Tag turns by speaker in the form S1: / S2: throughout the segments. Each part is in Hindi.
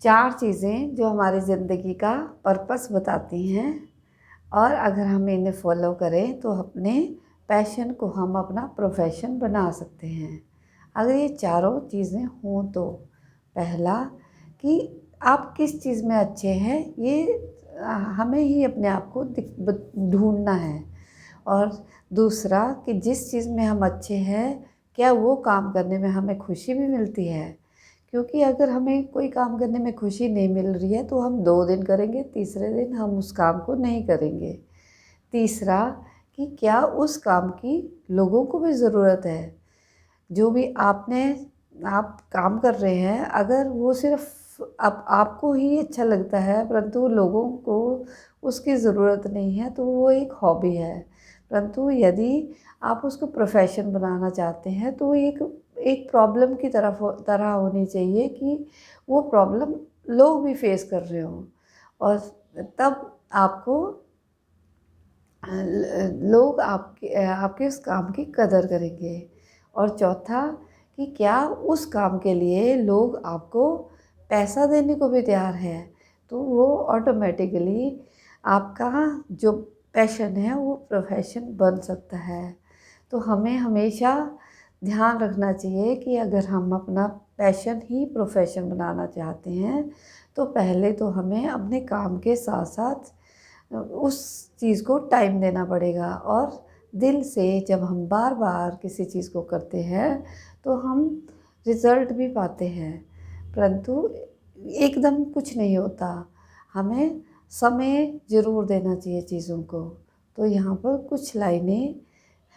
S1: 4 चीज़ें जो हमारी ज़िंदगी का पर्पस बताती हैं, और अगर हम इन्हें फॉलो करें तो अपने पैशन को हम अपना प्रोफेशन बना सकते हैं। अगर ये चारों चीज़ें हों तो पहला कि आप किस चीज़ में अच्छे हैं, ये हमें ही अपने आप को ढूँढना है। और दूसरा कि जिस चीज़ में हम अच्छे हैं, क्या वो काम करने में हमें खुशी भी मिलती है? क्योंकि अगर हमें कोई काम करने में खुशी नहीं मिल रही है तो हम 2 दिन करेंगे, तीसरे दिन हम उस काम को नहीं करेंगे। तीसरा कि क्या उस काम की लोगों को भी ज़रूरत है? जो भी आप काम कर रहे हैं, अगर वो सिर्फ़ आपको ही अच्छा लगता है परंतु लोगों को उसकी ज़रूरत नहीं है, तो वो एक हॉबी है। परंतु यदि आप उसको प्रोफ़ेशन बनाना चाहते हैं तो एक एक प्रॉब्लम की तरह होनी चाहिए कि वो प्रॉब्लम लोग भी फ़ेस कर रहे हों, और तब आपको लोग आपके उस काम की कदर करेंगे। और चौथा कि क्या उस काम के लिए लोग आपको पैसा देने को भी तैयार हैं, तो वो ऑटोमेटिकली आपका जो पैशन है वो प्रोफेशन बन सकता है। तो हमें हमेशा ध्यान रखना चाहिए कि अगर हम अपना पैशन ही प्रोफेशन बनाना चाहते हैं, तो पहले तो हमें अपने काम के साथ-साथ उस चीज़ को टाइम देना पड़ेगा। और दिल से जब हम बार-बार किसी चीज़ को करते हैं तो हम रिज़ल्ट भी पाते हैं, परंतु एकदम कुछ नहीं होता। हमें समय ज़रूर देना चाहिए चीज़ों को। तो यहाँ पर कुछ लाइनें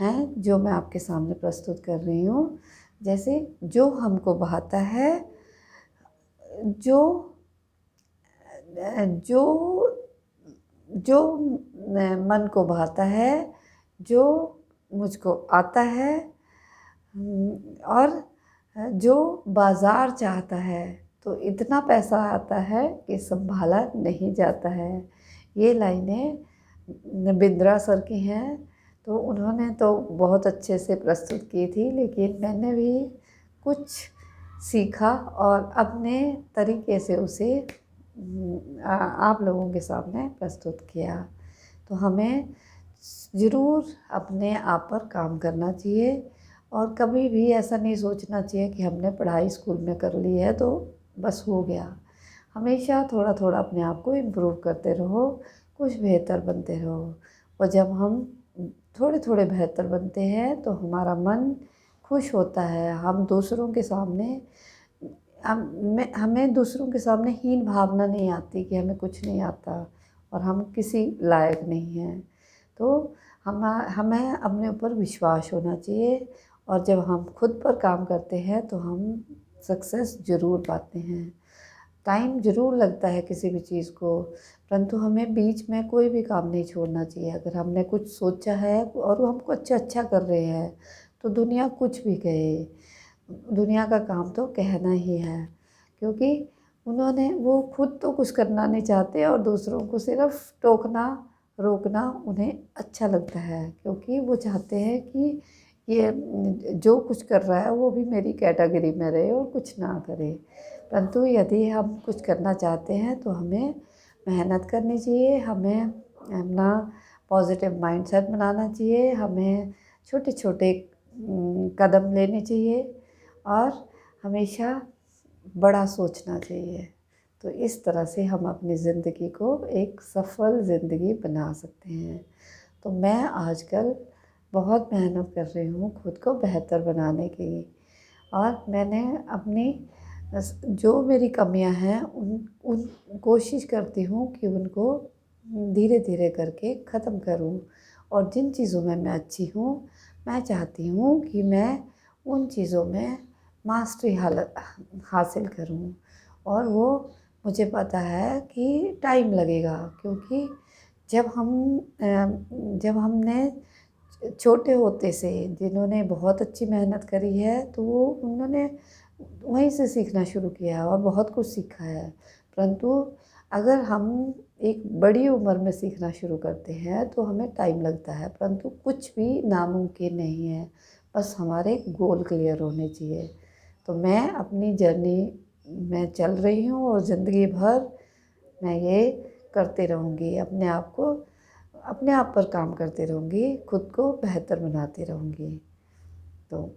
S1: हैं जो मैं आपके सामने प्रस्तुत कर रही हूँ। जैसे जो हमको भाता है, जो जो जो मन को भाता है, जो मुझको आता है, और जो बाज़ार चाहता है, तो इतना पैसा आता है कि सँभाला नहीं जाता है। ये लाइनें बिंद्रा सर की हैं, तो उन्होंने तो बहुत अच्छे से प्रस्तुत की थी, लेकिन मैंने भी कुछ सीखा और अपने तरीके से उसे आप लोगों के सामने प्रस्तुत किया। तो हमें ज़रूर अपने आप पर काम करना चाहिए, और कभी भी ऐसा नहीं सोचना चाहिए कि हमने पढ़ाई स्कूल में कर ली है तो बस हो गया। हमेशा थोड़ा-थोड़ा अपने आप को इम्प्रूव करते रहो, कुछ बेहतर बनते रहो। और जब हम थोड़े-थोड़े बेहतर बनते हैं तो हमारा मन खुश होता है। हम दूसरों के सामने हमें दूसरों के सामने हीन भावना नहीं आती कि हमें कुछ नहीं आता और हम किसी लायक नहीं हैं। तो हमें अपने ऊपर विश्वास होना चाहिए, और जब हम खुद पर काम करते हैं तो हम सक्सेस ज़रूर पाते हैं। टाइम ज़रूर लगता है किसी भी चीज़ को, परंतु हमें बीच में कोई भी काम नहीं छोड़ना चाहिए। अगर हमने कुछ सोचा है और वो हमको अच्छा कर रहे हैं, तो दुनिया कुछ भी कहे, दुनिया का काम तो कहना ही है। क्योंकि वो खुद तो कुछ करना नहीं चाहते और दूसरों को सिर्फ़ टोकना, रोकना उन्हें अच्छा लगता है, क्योंकि वो चाहते हैं कि ये जो कुछ कर रहा है वो भी मेरी कैटेगरी में रहे और कुछ ना करे। परंतु यदि हम कुछ करना चाहते हैं तो हमें मेहनत करनी चाहिए, हमें अपना पॉज़िटिव माइंडसेट बनाना चाहिए, हमें छोटे-छोटे कदम लेने चाहिए, और हमेशा बड़ा सोचना चाहिए। तो इस तरह से हम अपनी ज़िंदगी को एक सफल ज़िंदगी बना सकते हैं। तो मैं आजकल बहुत मेहनत कर रही हूँ खुद को बेहतर बनाने की, और मैंने अपनी जो मेरी कमियां हैं उन उन कोशिश करती हूँ कि उनको धीरे-धीरे करके ख़त्म करूँ, और जिन चीज़ों में मैं अच्छी हूँ, मैं चाहती हूँ कि मैं उन चीज़ों में मास्टरी हासिल करूँ। और वो मुझे पता है कि टाइम लगेगा, क्योंकि जब हमने छोटे होते से जिन्होंने बहुत अच्छी मेहनत करी है तो वो उन्होंने वहीं से सीखना शुरू किया है और बहुत कुछ सीखा है। परंतु अगर हम एक बड़ी उम्र में सीखना शुरू करते हैं तो हमें टाइम लगता है, परंतु कुछ भी नामुमकिन नहीं है, बस हमारे गोल क्लियर होने चाहिए। तो मैं अपनी जर्नी मैं चल रही हूँ और ज़िंदगी भर मैं ये करते रहूँगी, अपने आप पर काम करते रहूँगी, खुद को बेहतर बनाती रहूँगी। तो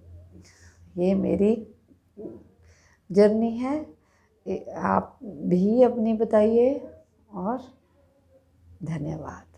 S1: ये मेरी जर्नी है। आप भी अपनी बताइए और धन्यवाद।